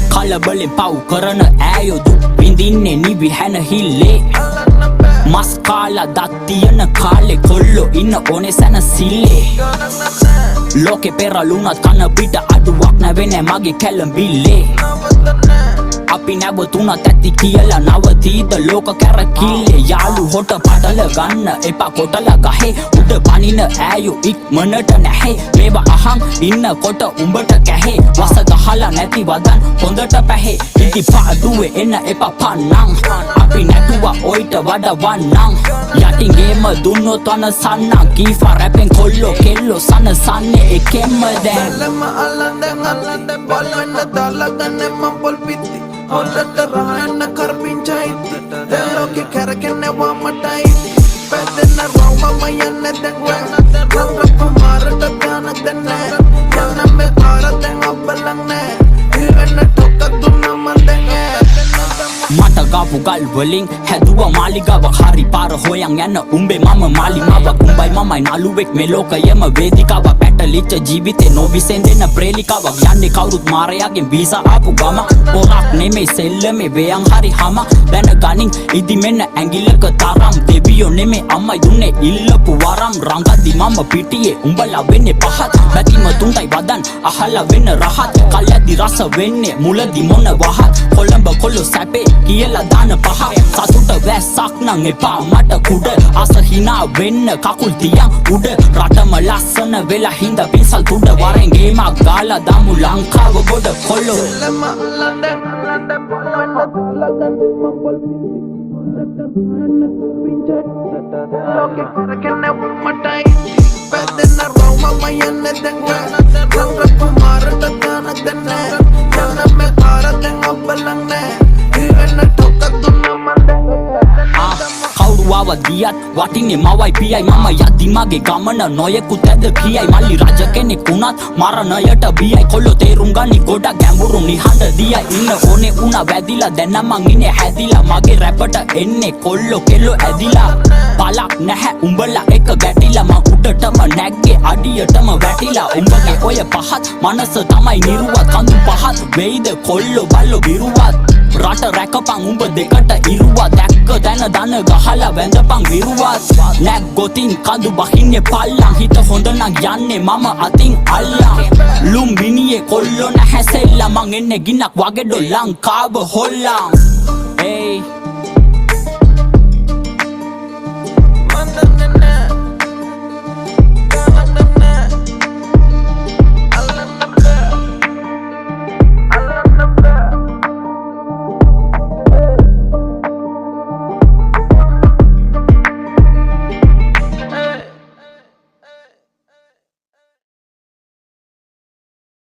කලබලෙන් පව් කරන ඈයෝ දුක් විඳින්නේ නිවිහැන හිල්ලේ මස් කාලා දත් තියන කාලේ කොල්ලෝ ඉන්න ඕනේ සැනසිල්ලේ ලෝකෙ පෙරළුණත් කන පිට අඩුවක් නැවෙන්නේ මගේ කැලඹිල්ලේ අපි නැවතුණත් ඇති කියලා නවතීද ලෝක කැරකිල්ලේ යාළු හොට පටල ගන්න එපා කොටල ගහේ උඩ පනින ඈයෝ ඉක්මනට නැහැ මේවා අහන් ඉන්නකොට උඹට කැහේ වස ගහලා නැති වදන් හොඳට පැහේ ඉති පාඩුවේ එන්න එපා පන්නං අපි නැතුව ඔයිට වඩා වන්නං යටින් ගේම දුන්නොත් අන සන්නං කීෆා රැපෙන් කොල්ලෝ කෙල්ලෝ සන සන්නේ එකෙන්ම දැන් අල්ලන්න බල් වෙන්න දාලා ගන්න මම පොල් පිටි හොල්ලට රහන්න කරපින්චා ඉති දැන් ලෝකෙ කැරකෙන්නේ වමටයි පැදෙන්න රවම යන්නේ දැන් රංගප මාරට ගානක් දැන්නේ යන්න මේ පාර දැන් අබ්බලන්නේ ඉරන්න ටොක්ක දුන්න මන් දැන් මට ගාපු ගල් වලින් හැදුවා මාලිගාවක් හරි පාර හොයන් යන උඹේ මම මාලිමාවක් උඹයි මමයි නළුවෙක් මේ ලෝකයේම වේදිකාවක් පැටලිච්ච ජීවිතේ නොවිසෙන්දෙන ප්‍රේලිකාවක් යන්නේ කවුරුත් මාරයාගෙන් වීසා ආපු ගම පොරක් නෙමෙයි සෙල්ලමේ වේයන් හරි හම දැනගනින් ඉදි මෙන්න ඇඟිල්ලක තරම් දෙවියෝ නෙමෙයි අම්මයි දුන්නේ ඉල්ලපු වරම් රංගදි මම පිටියේ උඹලා වෙන්නේ පහත් බැතිම තුන්ටයි වදන් අහලා වෙන්න රහත් කල්යදි රස වෙන්නේ මුලදි මොන වහත් කොළඹ කොල්ලෝ සැපේ කියලා දාන පහ සතුට වැස්සක් නං එපා මට කුඩ අස හිනා වෙන්න කකුල් තියන් උඩ රටම ලස්සන වෙලා හින්ද පිසල් තුඩ වරෙන් ගේමක් ගාලා දාමු ලංකාව ගොඩ කොල්ලෝ දියත් වටින්නේ මවයි පියයි මම යද්දි මගේ ගමන නොයෙකුත් ඇද කියයි මල්ලි රජ කෙනෙක් වුණත් මරණයට බියයි කොල්ලෝ තේරුම් ගනි ගොඩක් ගැඹුරු නිහඬ දියයි ඉන්න ඕනේ උනා වැදිලා දැන් නම් මං ඉන්නේ හැදිලා මගේ රැපට එන්නේ කොල්ලෝ කෙල්ලෝ ඇදිලා බලක් නැහැ උඹලා එක ගැටිලා මං උඩටම නැග්ගේ අඩියටම වැටිලා උඹගේ ඔය පහත් මනස තමයි නිරුවත් කඳු පහත් වෙයිද කොල්ලෝ බල්ලෝ බිරුවත් රට රැකපන් උඹ දෙකට ඉරුවා දැක්ක දැන දන ගහලා වැඳපන් විරුවත් නැක් ගොතින් කඳු බහින්නේ පල්ලං හිත හොඳ නම් යන්නේ මම අතින් අල්ලං ලුම් මිනියේ කොල්ලෝ නැහැ සෙල්ලා මං එන්නේ ගින්නක් වගේ ඩො ලංකාව හොල්ලං hey